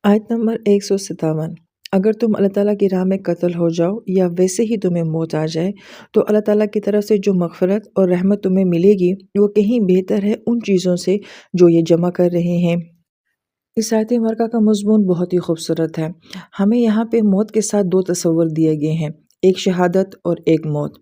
आयत नंबर 157। अगर तुम अल्लाह ताला की राह में कत्ल हो जाओ या वैसे ही तुम्हें मौत आ जाए तो अल्लाह ताला की तरफ से जो मग़फ़िरत और रहमत तुम्हें मिलेगी वो कहीं बेहतर है उन चीज़ों से जो ये जमा कर रहे हैं। इस आयत मुबारका का मज़मून बहुत ही खूबसूरत है। हमें यहाँ पे मौत के साथ दो तस्वर दिए गए हैं, एक शहादत और एक मौत।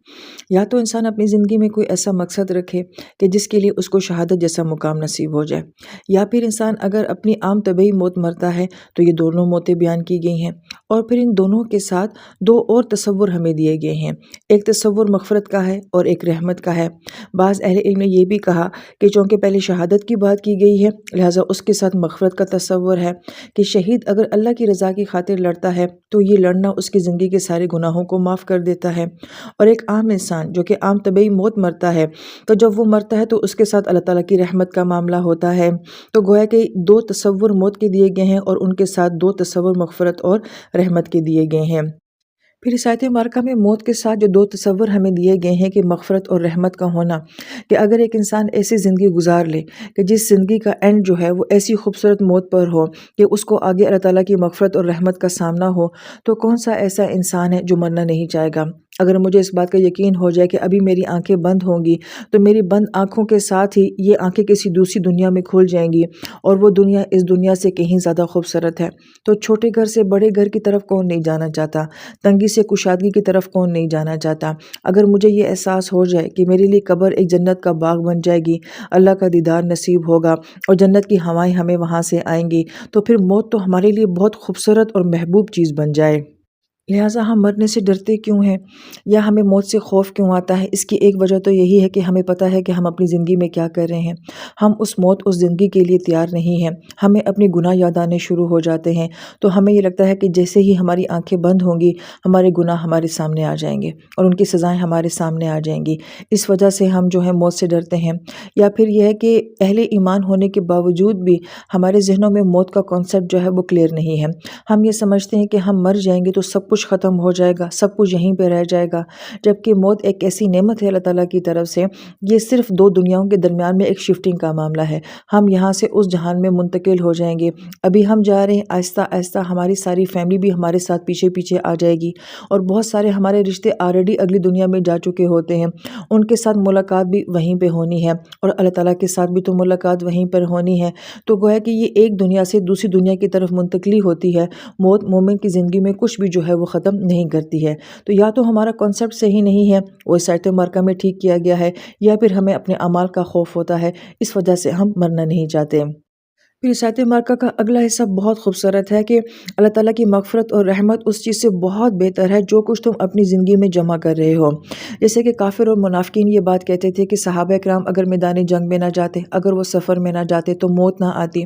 या तो इंसान अपनी ज़िंदगी में कोई ऐसा मकसद रखे कि जिसके लिए उसको शहादत जैसा मुकाम नसीब हो जाए, या फिर इंसान अगर अपनी आम तबीयी मौत मरता है तो ये दोनों मौतें बयान की गई हैं। और फिर इन दोनों के साथ दो और तस्वुर हमें दिए गए हैं, एक तस्वुर मग़फ़िरत का है और एक रहमत का है। बाज़ अहले इल्म ने ये भी कहा कि चूँकि पहले शहादत की बात की गई है लिहाजा उसके साथ मग़फ़िरत का तस्वुर है कि शहीद अगर अल्लाह की रज़ा की खातिर लड़ता है तो ये लड़ना उसकी ज़िंदगी के सारे गुनाहों को माफ़ कर देता है। और एक आम इंसान जो कि आम तबीयी मौत मरता है तो जब वो मरता है तो उसके साथ अल्लाह ताला की रहमत का मामला होता है। तो गोया कि दो तस्वुर मौत के दिए गए हैं और उनके साथ दो तस्वुर मग़फ़िरत और रहमत के दिए गए हैं। फिर इस आयत मुबारका में मौत के साथ जो दो तस्वर हमें दिए गए हैं कि मग़फ़िरत और रहमत का होना, कि अगर एक इंसान ऐसी ज़िंदगी गुजार ले कि जिस ज़िंदगी का एंड जो है वो ऐसी खूबसूरत मौत पर हो कि उसको आगे अल्लाह ताला की मग़फ़िरत और रहमत का सामना हो, तो कौन सा ऐसा इंसान है जो मरना नहीं चाहेगा। अगर मुझे इस बात का यकीन हो जाए कि अभी मेरी आंखें बंद होंगी तो मेरी बंद आंखों के साथ ही ये आंखें किसी दूसरी दुनिया में खुल जाएंगी और वो दुनिया इस दुनिया से कहीं ज़्यादा खूबसूरत है। तो छोटे घर से बड़े घर की तरफ कौन नहीं जाना चाहता, तंगी से कुशादगी की तरफ कौन नहीं जाना चाहता। अगर मुझे ये एहसास हो जाए कि मेरे लिए कब्र एक जन्नत का बाग बन जाएगी, अल्लाह का दीदार नसीब होगा और जन्नत की हवाएं हमें वहाँ से आएंगी, तो फिर मौत तो हमारे लिए बहुत खूबसूरत और महबूब चीज़ बन जाए। लिहाजा हम मरने से डरते क्यों हैं या हमें मौत से खौफ क्यों आता है, इसकी एक वजह तो यही है कि हमें पता है कि हम अपनी ज़िंदगी में क्या कर रहे हैं। हम उस मौत उस ज़िंदगी के लिए तैयार नहीं हैं। हमें अपने गुनाह याद आने शुरू हो जाते हैं तो हमें ये लगता है कि जैसे ही हमारी आंखें बंद होंगी हमारे गुनाह हमारे सामने आ जाएंगे और उनकी सज़ाएं हमारे सामने आ जाएंगी। इस वजह से हम जो है मौत से डरते हैं। या फिर यह है कि अहले ईमान होने के बावजूद भी हमारे जहनों में मौत का कॉन्सेप्ट जो है वो क्लियर नहीं है। हम ये समझते हैं कि हम मर जाएंगे तो सब कुछ ख़त्म हो जाएगा, सब कुछ यहीं पे रह जाएगा, जबकि मौत एक ऐसी नेमत है अल्लाह ताला की तरफ से, ये सिर्फ दो दुनियाओं के दरमियान में एक शिफ्टिंग का मामला है। हम यहाँ से उस जहान में मुंतकिल हो जाएंगे। अभी हम जा रहे हैं, आहिस्ता आहिस्ता हमारी सारी फैमिली भी हमारे साथ पीछे पीछे आ जाएगी और बहुत सारे हमारे रिश्ते ऑलरेडी अगली दुनिया में जा चुके होते हैं, उनके साथ मुलाकात भी वहीं पर होनी है और अल्लाह ताला के साथ भी तो मुलाकात वहीं पर होनी है। तो गोया कि ये एक दुनिया से दूसरी दुनिया की तरफ मुंतकली होती है। मौत मोमिन की ज़िंदगी में कुछ भी जो है वो ख़त्म नहीं करती है। तो या तो हमारा कॉन्सेप्ट सही नहीं है, वो इस आयत मुबारका में ठीक किया गया है, या फिर हमें अपने अमाल का खौफ होता है, इस वजह से हम मरना नहीं चाहते। फिर इस आयत मुबारका का अगला हिस्सा बहुत खूबसूरत है कि अल्लाह ताला की मग़फ़िरत और रहमत उस चीज़ से बहुत बेहतर है जो कुछ तुम अपनी ज़िंदगी में जमा कर रहे हो। जैसे कि काफ़िर और मुनाफ़िकीन ये बात कहते थे कि सहाबा किराम अगर मैदान जंग में ना जाते, अगर वो सफ़र में ना जाते तो मौत ना आती।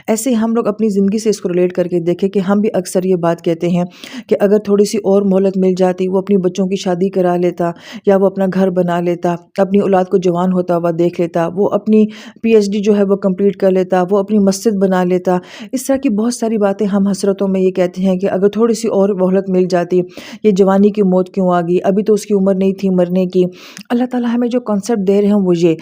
ऐसे ही हम लोग अपनी ज़िंदगी से इसको रिलेट करके देखें कि हम भी अक्सर ये बात कहते हैं कि अगर थोड़ी सी और मोहलत मिल जाती, वो अपनी बच्चों की शादी करा लेता या वो अपना घर बना लेता, अपनी औलाद को जवान होता हुआ देख लेता, वो अपनी पीएचडी जो है वो कंप्लीट कर लेता, वो अपनी मस्जिद बना लेता। इस तरह की बहुत सारी बातें हम हसरतों में ये कहते हैं कि अगर थोड़ी सी और मोहलत मिल जाती, ये जवानी की मौत क्यों आ गई, अभी तो उसकी उम्र नहीं थी मरने की। अल्लाह ताला हमें जो कॉन्सेप्ट दे रहे हैं वो ये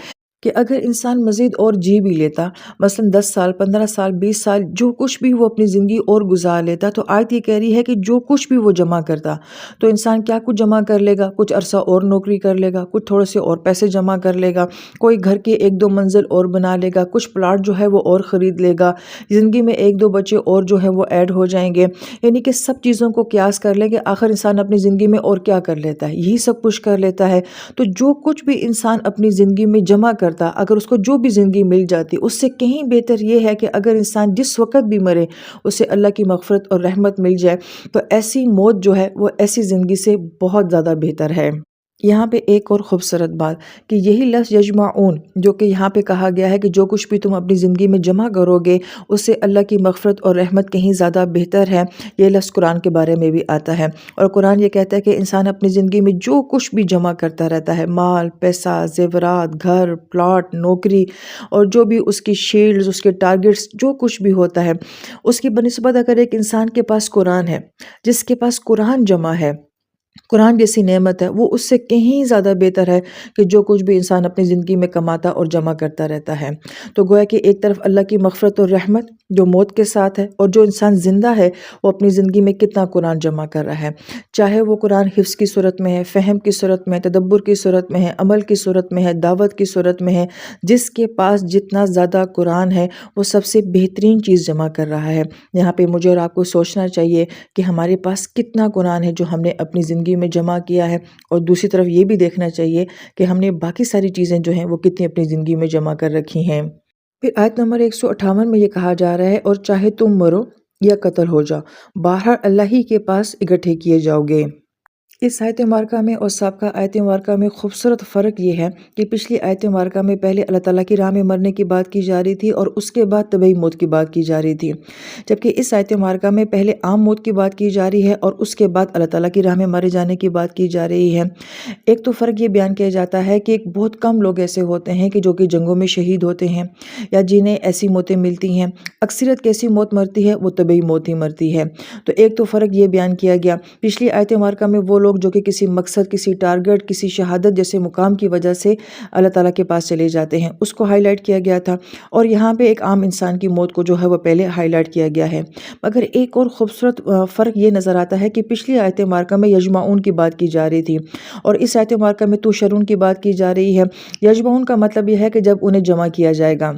कि अगर इंसान मज़ीद और जी भी लेता, मसलन 10 साल, 15 साल, 20 साल, जो कुछ भी वो अपनी ज़िंदगी और गुजार लेता, तो आयत ये कह रही है कि जो कुछ भी वो जमा करता, तो इंसान क्या कुछ जमा कर लेगा, कुछ अरसा और नौकरी कर लेगा, कुछ थोड़े से और पैसे जमा कर लेगा, कोई घर के 1-2 मंजिल और बना लेगा, कुछ प्लाट जो है वो और ख़रीद लेगा, ज़िंदगी में 1-2 बच्चे और जो है वो ऐड हो जाएंगे। यानी कि सब चीज़ों को क़यास कर ले कि आखिर इंसान अपनी ज़िंदगी में और क्या कर लेता है, यही सब कुछ कर लेता है। तो जो कुछ भी इंसान अपनी ज़िंदगी में जमा करता, अगर उसको जो भी ज़िंदगी मिल जाती, उससे कहीं बेहतर ये है कि अगर इंसान जिस वक़्त भी मरे उसे अल्लाह की मग़फ़िरत और रहमत मिल जाए, तो ऐसी मौत जो है वो ऐसी ज़िंदगी से बहुत ज़्यादा बेहतर है। यहाँ पे एक और ख़ूबसूरत बात कि यही लफ्ज़ यजमाऊन जो कि यहाँ पे कहा गया है कि जो कुछ भी तुम अपनी ज़िंदगी में जमा करोगे उससे अल्लाह की मग़फ़िरत और रहमत कहीं ज़्यादा बेहतर है, ये लफ्ज़ कुरान के बारे में भी आता है। और कुरान ये कहता है कि इंसान अपनी ज़िंदगी में जो कुछ भी जमा करता रहता है, माल, पैसा, ज़ेवरात, घर, प्लॉट, नौकरी और जो भी उसकी शील्ड्स, उसके टारगेट्स, जो कुछ भी होता है, उसकी बनिस्बत अगर एक इंसान के पास कुरान है, जिसके पास कुरान जमा है, قرآن جیسی نعمت ہے وہ اس سے کہیں زیادہ بہتر ہے کہ جو کچھ بھی انسان اپنی زندگی میں کماتا اور جمع کرتا رہتا ہے۔ تو گویا کہ ایک طرف اللہ کی مغفرت اور رحمت جو موت کے ساتھ ہے، اور جو انسان زندہ ہے وہ اپنی زندگی میں کتنا قرآن جمع کر رہا ہے، چاہے وہ قرآن حفظ کی صورت میں ہے، فہم کی صورت میں ہے، تدبر کی صورت میں ہے، عمل کی صورت میں ہے، دعوت کی صورت میں ہے۔ جس کے پاس جتنا زیادہ قرآن ہے وہ سب سے بہترین چیز جمع کر رہا ہے۔ یہاں پہ مجھے اور آپ کو سوچنا چاہیے کہ ہمارے پاس کتنا قرآن ہے جو ہم نے اپنی زندگی میں جمع کیا ہے، اور دوسری طرف یہ بھی دیکھنا چاہیے کہ ہم نے باقی ساری چیزیں جو ہیں وہ کتنی اپنی زندگی میں جمع کر رکھی ہیں۔ پھر آیت نمبر 158 میں یہ کہا جا رہا ہے، اور چاہے تم مرو یا قتل ہو جاؤ، بہرحال اللہ ہی کے پاس اکٹھے کیے جاؤ گے۔ اس آیت مبارکہ میں اور سابقہ آیت مبارکہ میں خوبصورت فرق یہ ہے کہ پچھلی آیت مبارکہ میں پہلے اللہ تعالیٰ کی راہ میں مرنے کی بات کی جا رہی تھی اور اس کے بعد طبعی موت کی بات کی جا رہی تھی، جبکہ اس آیت مبارکہ میں پہلے عام موت کی بات کی جا رہی ہے اور اس کے بعد اللہ تعالیٰ کی راہ میں مارے جانے کی بات کی جا رہی ہے۔ ایک تو فرق یہ بیان کیا جاتا ہے کہ بہت کم لوگ ایسے ہوتے ہیں کہ جو کہ جنگوں میں شہید ہوتے ہیں یا جنہیں ایسی موتیں ملتی ہیں، اکثریت کیسی موت مرتی ہے، وہ طبعی موت ہی مرتی ہے۔ تو ایک تو فرق یہ بیان کیا گیا۔ پچھلی آیت مبارکہ میں وہ لوگ جو کہ کسی مقصد، کسی ٹارگٹ، کسی شہادت جیسے مقام کی وجہ سے اللہ تعالیٰ کے پاس چلے جاتے ہیں، اس کو ہائی لائٹ کیا گیا تھا، اور یہاں پہ ایک عام انسان کی موت کو جو ہے وہ پہلے ہائی لائٹ کیا گیا ہے۔ مگر ایک اور خوبصورت فرق یہ نظر آتا ہے کہ پچھلی آیت مبارکہ میں یجمعون کی بات کی جا رہی تھی، اور اس آیت مبارکہ میں تحشرون کی بات کی جا رہی ہے۔ یجمعون کا مطلب یہ ہے کہ جب انہیں جمع کیا جائے گا،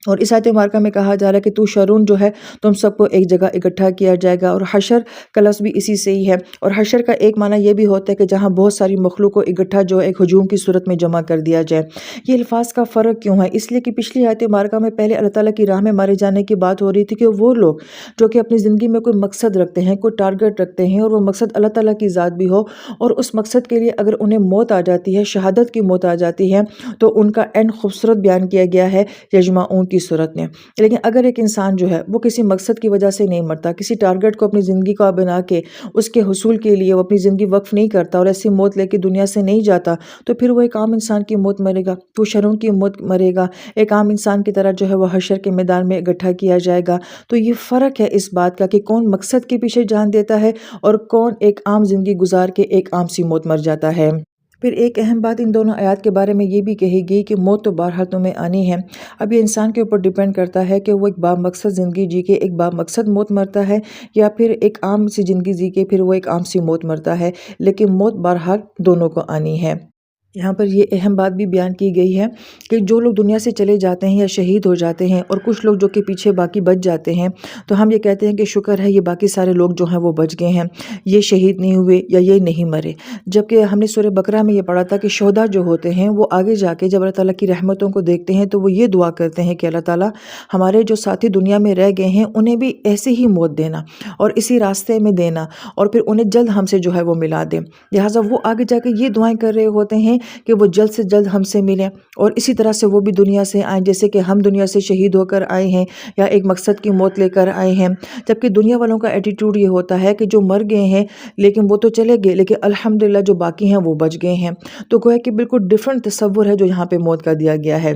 اور اس آیت مبارکہ میں کہا جا رہا ہے کہ تحشرون جو ہے تم سب کو ایک جگہ اکٹھا کیا جائے گا، اور حشر کا لفظ بھی اسی سے ہی ہے، اور حشر کا ایک معنی یہ بھی ہوتا ہے کہ جہاں بہت ساری مخلوق کو اکٹھا جو ایک ہجوم کی صورت میں جمع کر دیا جائے۔ یہ الفاظ کا فرق کیوں ہے؟ اس لیے کہ پچھلی آیت مبارکہ میں پہلے اللہ تعالیٰ کی راہ میں مارے جانے کی بات ہو رہی تھی کہ وہ لوگ جو کہ اپنی زندگی میں کوئی مقصد رکھتے ہیں، کوئی ٹارگٹ رکھتے ہیں، اور وہ مقصد اللہ تعالیٰ کی ذات بھی ہو، اور اس مقصد کے لیے اگر انہیں موت آ جاتی ہے، شہادت کی موت آ جاتی ہے، تو ان کا اینڈ خوبصورت بیان کیا گیا ہے یجمعون کی صورت میں۔ لیکن اگر ایک انسان جو ہے وہ کسی مقصد کی وجہ سے نہیں مرتا، کسی ٹارگٹ کو اپنی زندگی کا بنا کے اس کے حصول کے لیے وہ اپنی زندگی وقف نہیں کرتا اور ایسی موت لے کے دنیا سے نہیں جاتا، تو پھر وہ ایک عام انسان کی موت مرے گا، تو شرون کی موت مرے گا، ایک عام انسان کی طرح جو ہے وہ حشر کے میدان میں اکٹھا کیا جائے گا۔ تو یہ فرق ہے اس بات کا کہ کون مقصد کے پیچھے جان دیتا ہے اور کون ایک عام زندگی گزار کے ایک عام سی موت مر جاتا ہے۔ پھر ایک اہم بات ان دونوں آیات کے بارے میں یہ بھی کہی گئی کہ موت تو بہرحال تمہیں آنی ہے۔ اب یہ انسان کے اوپر ڈیپینڈ کرتا ہے کہ وہ ایک با مقصد زندگی جی کے ایک با مقصد موت مرتا ہے، یا پھر ایک عام سی زندگی جی کے پھر وہ ایک عام سی موت مرتا ہے، لیکن موت بہرحال دونوں کو آنی ہے۔ یہاں پر یہ اہم بات بھی بیان کی گئی ہے کہ جو لوگ دنیا سے چلے جاتے ہیں یا شہید ہو جاتے ہیں، اور کچھ لوگ جو کہ پیچھے باقی بچ جاتے ہیں، تو ہم یہ کہتے ہیں کہ شکر ہے یہ باقی سارے لوگ جو ہیں وہ بچ گئے ہیں، یہ شہید نہیں ہوئے یا یہ نہیں مرے۔ جبکہ ہم نے سورہ بقرہ میں یہ پڑھا تھا کہ شہداء جو ہوتے ہیں وہ آگے جا کے جب اللہ تعالیٰ کی رحمتوں کو دیکھتے ہیں تو وہ یہ دعا کرتے ہیں کہ اللہ تعالیٰ ہمارے جو ساتھی دنیا میں رہ گئے ہیں انہیں بھی ایسے ہی موت دینا اور اسی راستے میں دینا، اور پھر انہیں جلد ہم سے جو ہے وہ ملا دے۔ لہٰذا وہ آگے جا کے یہ دعائیں کر رہے ہوتے ہیں کہ وہ جلد سے جلد ہم سے ملیں، اور اسی طرح سے وہ بھی دنیا سے آئیں جیسے کہ ہم دنیا سے شہید ہو کر آئے ہیں یا ایک مقصد کی موت لے کر آئے ہیں۔ جبکہ دنیا والوں کا ایٹیٹیوڈ یہ ہوتا ہے کہ جو مر گئے ہیں لیکن وہ تو چلے گئے، لیکن الحمدللہ جو باقی ہیں وہ بچ گئے ہیں۔ تو گویا کہ بالکل ڈیفرنٹ تصور ہے جو یہاں پہ موت کا دیا گیا ہے۔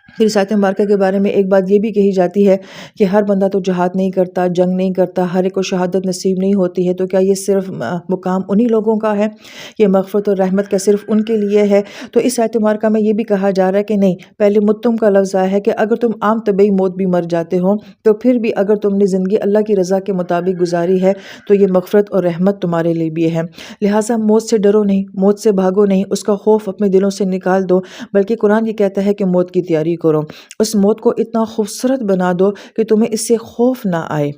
پھر اس آیت مبارکہ کے بارے میں ایک بات یہ بھی کہی جاتی ہے کہ ہر بندہ تو جہاد نہیں کرتا، جنگ نہیں کرتا، ہر ایک کو شہادت نصیب نہیں ہوتی ہے، تو کیا یہ صرف مقام انہی لوگوں کا ہے؟ یہ مغفرت اور رحمت کا صرف ان کے لیے ہے؟ تو اس آیت مبارکہ میں یہ بھی کہا جا رہا ہے کہ نہیں، پہلے متم کا لفظ آیا ہے کہ اگر تم عام طبعی موت بھی مر جاتے ہو تو پھر بھی اگر تم نے زندگی اللہ کی رضا کے مطابق گزاری ہے تو یہ مغفرت اور رحمت تمہارے لیے بھی ہے۔ لہٰذا موت سے ڈرو نہیں، موت سے بھاگو نہیں، اس کا خوف اپنے دلوں سے نکال دو، بلکہ قرآن یہ کہتا ہے کہ موت کی تیاری کرو، اس موت کو اتنا خوبصورت بنا دو کہ تمہیں اس سے خوف نہ آئے۔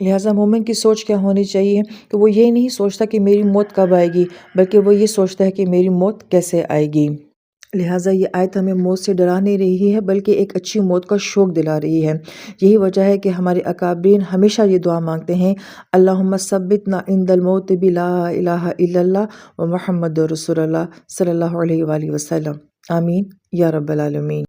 لہٰذا مومن کی سوچ کیا ہونی چاہیے کہ وہ یہ نہیں سوچتا کہ میری موت کب آئے گی، بلکہ وہ یہ سوچتا ہے کہ میری موت کیسے آئے گی۔ لہٰذا یہ آیت ہمیں موت سے ڈرا نہیں رہی ہے بلکہ ایک اچھی موت کا شوق دلا رہی ہے۔ یہی وجہ ہے کہ ہمارے اکابرین ہمیشہ یہ دعا مانگتے ہیں، اللہم ثبتنا عند الموت بلا الہ الا اللہ و محمد رسول اللہ صلی اللہ علیہ وآلہ وسلم، آمین یا رب العالمین۔